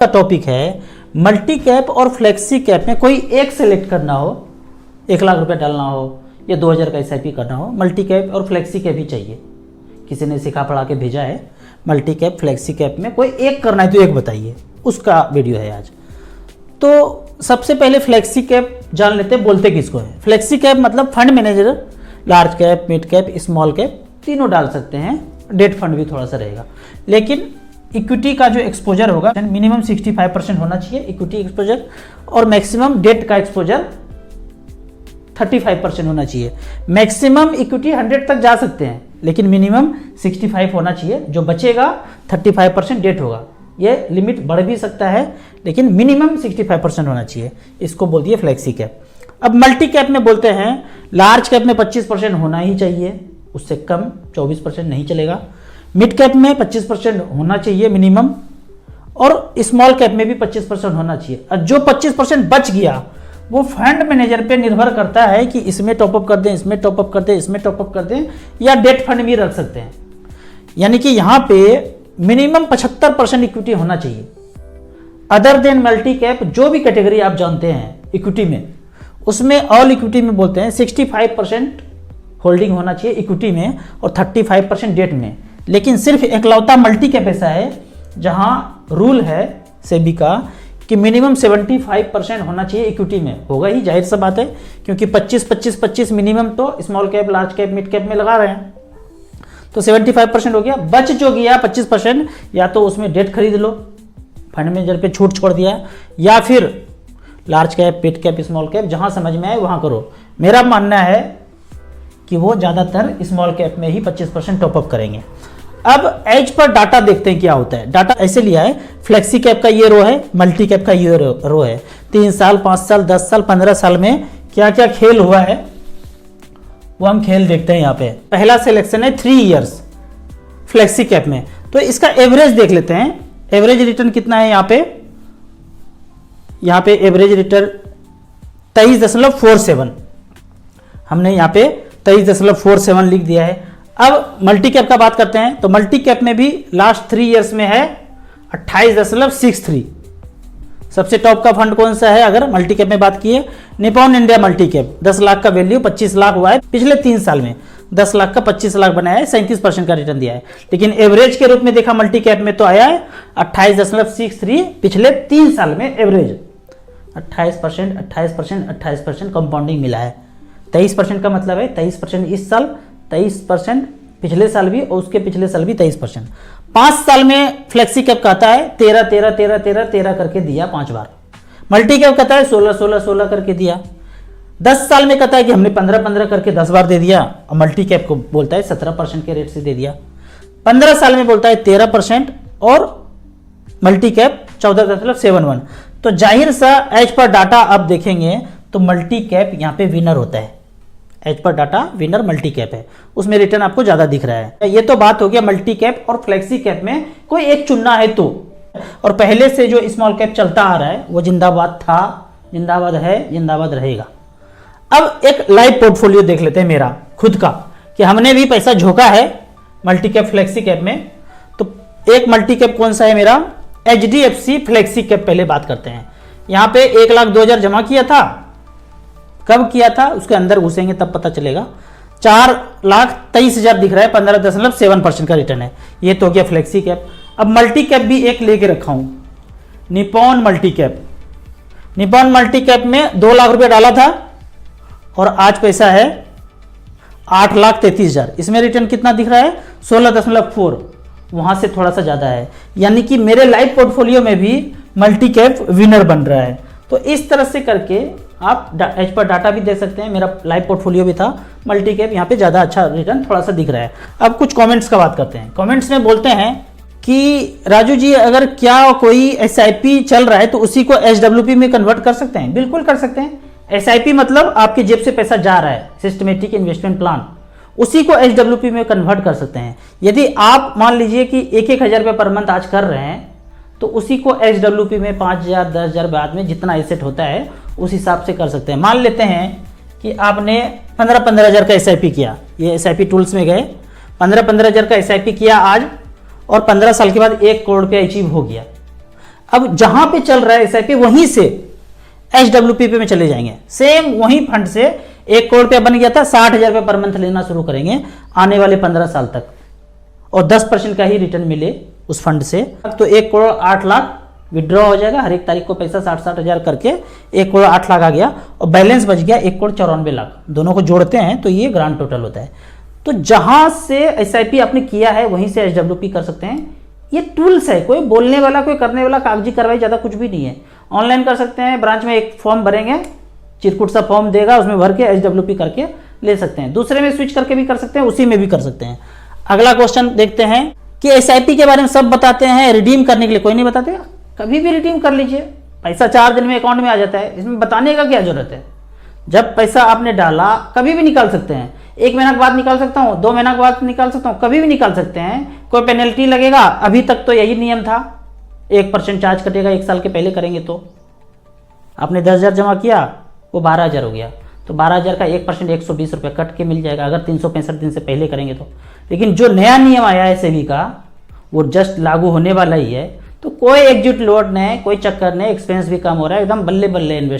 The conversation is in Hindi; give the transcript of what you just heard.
का टॉपिक है मल्टी कैप और फ्लेक्सी कैप में कोई एक सेलेक्ट करना हो, 1 लाख रुपए डालना हो या 2000 का एसआईपी करना हो, मल्टी कैप और फ्लेक्सी कैप ही चाहिए। किसी ने सिखा पढ़ा के भेजा है, मल्टी कैप फ्लेक्सी कैप में कोई एक करना है तो एक बताइए, उसका वीडियो है आज। तो सबसे पहले फ्लेक्सी कैप जान लेते हैं, बोलते किसको है। फ्लेक्सी कैप मतलब fund manager large cap, mid cap, small cap तीनों डाल सकते हैं, डेट फंड भी थोड़ा सा रहेगा। लेकिन इक्विटी का जो एक्सपोजर होगा मिनिमम 65% होना चाहिए इक्विटी एक्सपोजर, और मैक्सिमम डेट का एक्सपोजर 35% होना चाहिए। मैक्सिमम इक्विटी 100 तक जा सकते हैं, लेकिन मिनिमम 65 होना चाहिए। जो बचेगा 35% डेट होगा। ये लिमिट बढ़ भी सकता है, लेकिन मिनिमम 65% होना चाहिए। इसको बोल दिए फ्लेक्सी कैप। अब मल्टी कैप में बोलते हैं लार्ज कैप में 25% होना ही चाहिए, उससे कम 24% नहीं चलेगा। मिड कैप में 25% होना चाहिए मिनिमम, और स्मॉल कैप में भी 25% होना चाहिए। और जो 25% बच गया वो फंड मैनेजर पे निर्भर करता है कि इसमें टॉपअप कर दें, इसमें टॉपअप कर दें, इसमें टॉपअप कर दें, या डेट फंड भी रख सकते हैं। यानी कि यहाँ पे मिनिमम 75% इक्विटी होना चाहिए। अदर देन मल्टी कैप जो भी कैटेगरी आप जानते हैं इक्विटी में, उसमें ऑल इक्विटी में बोलते हैं 65% होल्डिंग होना चाहिए इक्विटी में और 35% डेट में। लेकिन सिर्फ एकलौता मल्टी कैप ऐसा है जहां रूल है सेबी का कि मिनिमम 75% होना चाहिए इक्विटी में। होगा ही, जाहिर सा बात है, क्योंकि 25-25-25 मिनिमम तो small cap, large cap, mid cap में लगा रहे हैं। तो 75% हो गया। बच जो गया 25%, या तो उसमें डेट खरीद लो, फंड मैनेजर पे छूट छोड़ दिया, या फिर large cap, mid cap, small cap, जहां समझ में आए वहां करो। मेरा मानना है कि वो ज़्यादातर स्मॉल कैप में ही 25% टॉपअप करेंगे। अब एज पर डाटा देखते हैं क्या होता है। डाटा ऐसे लिया है, फ्लेक्सी कैप का ये रो है, मल्टी कैप का ये रो है। 3 साल, 5 साल, 10 साल, 15 साल में क्या क्या खेल हुआ है वो हम खेल देखते हैं। यहाँ पे पहला सिलेक्शन है 3 इयर्स फ्लेक्सी कैप में, तो इसका एवरेज देख लेते हैं। एवरेज रिटर्न कितना है यहाँ पे एवरेज रिटर्न 23.47, हमने यहाँ पे 23.47 लिख दिया है। अब मल्टी कैप का बात करते हैं, तो मल्टी कैप में भी लास्ट 3 इयर्स में है 28.63। सबसे टॉप का फंड कौन सा है अगर मल्टी कैप में बात की है? Nippon India multi cap. 10 lakh का वैल्यू 25 लाख हुआ है पिछले 3 साल में। 10 लाख का 25 लाख बनाया है, 37% का रिटर्न दिया है। लेकिन एवरेज के रूप में देखा मल्टी कैप में तो आया है 28.63 पिछले 3 साल में एवरेज। 28% कंपाउंडिंग मिला है। 23% का मतलब है 23% इस साल, 23% पिछले साल भी, और उसके पिछले साल भी 23%। 5 साल में फ्लेक्सी कैप कहता है 13 करके दिया 5 बार। मल्टी कैप कहता है 16 करके दिया। 10 साल में कहता है कि हमने 15 करके 10 बार दे दिया, और मल्टी कैप को बोलता है 17% के रेट से दे दिया। 15 साल में बोलता है 13%, और मल्टी कैप 14.71। तो जाहिर सा एज पर डाटा आप देखेंगे तो मल्टी कैप यहाँ पे विनर होता है। As per data winner multi cap है, उसमें रिटर्न आपको ज्यादा दिख रहा है। ये तो बात हो गया मल्टी कैप और फ्लेक्सी कैप में कोई एक चुनना है तो। और पहले से जो स्मॉल कैप चलता आ रहा है वो जिंदाबाद था, जिंदाबाद है, जिंदाबाद रहेगा। अब एक लाइव पोर्टफोलियो देख लेते हैं मेरा खुद का, कि हमने भी पैसा झोंका है मल्टी कैप फ्लेक्सी कैप में। तो एक मल्टी कैप कौन सा है मेरा? HDFC flexi cap. पहले बात करते हैं। यहाँ पे 1,02,000 जमा किया था। कब किया था उसके अंदर घुसेंगे तब पता चलेगा। 4,23,000 दिख रहा है, 15.7% का रिटर्न है। ये तो हो गया फ्लेक्सी कैप। अब मल्टी कैप भी एक लेके रखा हूं, Nippon multi cap. Nippon multi cap में 2 लाख रुपए डाला था, और आज पैसा है 8,33,000। इसमें रिटर्न कितना दिख रहा है? 16.4। वहां से थोड़ा सा ज्यादा है। यानी कि मेरे लाइव पोर्टफोलियो में भी मल्टी कैप विनर बन रहा है। तो इस तरह से करके आप एज पर डाटा भी दे सकते हैं। मेरा लाइव पोर्टफोलियो भी था मल्टी कैप, यहाँ पे ज़्यादा अच्छा रिटर्न थोड़ा सा दिख रहा है। अब कुछ कमेंट्स का बात करते हैं। कमेंट्स में बोलते हैं कि राजू जी अगर क्या कोई SIP चल रहा है तो उसी को SWP में कन्वर्ट कर सकते हैं? बिल्कुल कर सकते हैं। SIP मतलब आपकी जेब से पैसा जा रहा है, सिस्टमेटिक इन्वेस्टमेंट प्लान, उसी को SWP में कन्वर्ट कर सकते हैं। यदि आप मान लीजिए कि 1,000 रुपये पर मंथ आज कर रहे हैं, तो उसी को SWP में 5,000, 10,000 बाद में जितना एसेट होता है उस हिसाब से कर सकते हैं। मान लेते हैं कि आपने 15,000 का SIP किया, ये SIP टूल्स में गए, 15,000 का SIP किया आज, और 15 साल के बाद 1 करोड़ रुपया अचीव हो गया। अब जहां पे चल रहा है SIP वहीं से HWP में चले जाएंगे। सेम वही फंड से 1 करोड़ रुपया बन गया था, 60,000 रुपये पर मंथ लेना शुरू करेंगे आने वाले 15 साल तक, और 10% का ही रिटर्न मिले उस फंड से। तो 1 करोड़ 8 लाख विड्रॉ हो जाएगा, हर एक तारीख को पैसा 60-60 हज़ार करके 1 करोड़ 8 लाख आ गया, और बैलेंस बच गया 1 करोड़ 94 लाख। दोनों को जोड़ते हैं तो ये ग्रांड टोटल होता है। तो जहां से SIP आपने किया है वहीं से HWP कर सकते हैं। ये टूल्स है, कोई बोलने वाला कोई करने वाला कागजी कार्रवाई ज़्यादा कुछ भी नहीं है। ऑनलाइन कर सकते हैं, ब्रांच में एक फॉर्म भरेंगे, चिरकुट सा फॉर्म देगा, उसमें भर के HWP करके ले सकते हैं। दूसरे में स्विच करके भी कर सकते हैं, उसी में भी कर सकते हैं। अगला क्वेश्चन देखते हैं कि SIP के बारे में सब बताते हैं, रिडीम करने के लिए कोई नहीं बताते। कभी भी रिडीम कर लीजिए, पैसा 4 दिन में अकाउंट में आ जाता है, इसमें बताने का क्या जरूरत है। जब पैसा आपने डाला कभी भी निकाल सकते हैं, 1 महीना के बाद निकाल सकता हूँ, 2 महीना के बाद निकाल सकता हूँ, कभी भी निकाल सकते हैं। कोई पेनल्टी लगेगा? अभी तक तो यही नियम था, 1% चार्ज कटेगा 1 साल के पहले करेंगे तो। आपने 10,000 जमा किया, वो 12,000 हो गया, तो 12,000 का 1% 120 रुपये कट के मिल जाएगा अगर 365 दिन से पहले करेंगे तो। लेकिन जो नया नियम आया है SEBI का, वो जस्ट लागू होने वाला ही है, तो कोई एग्जिट लोड नहीं, कोई चक्कर नहीं, एक्सपेंस भी कम हो रहा है, एकदम बल्ले बल्ले इन्वेस्टर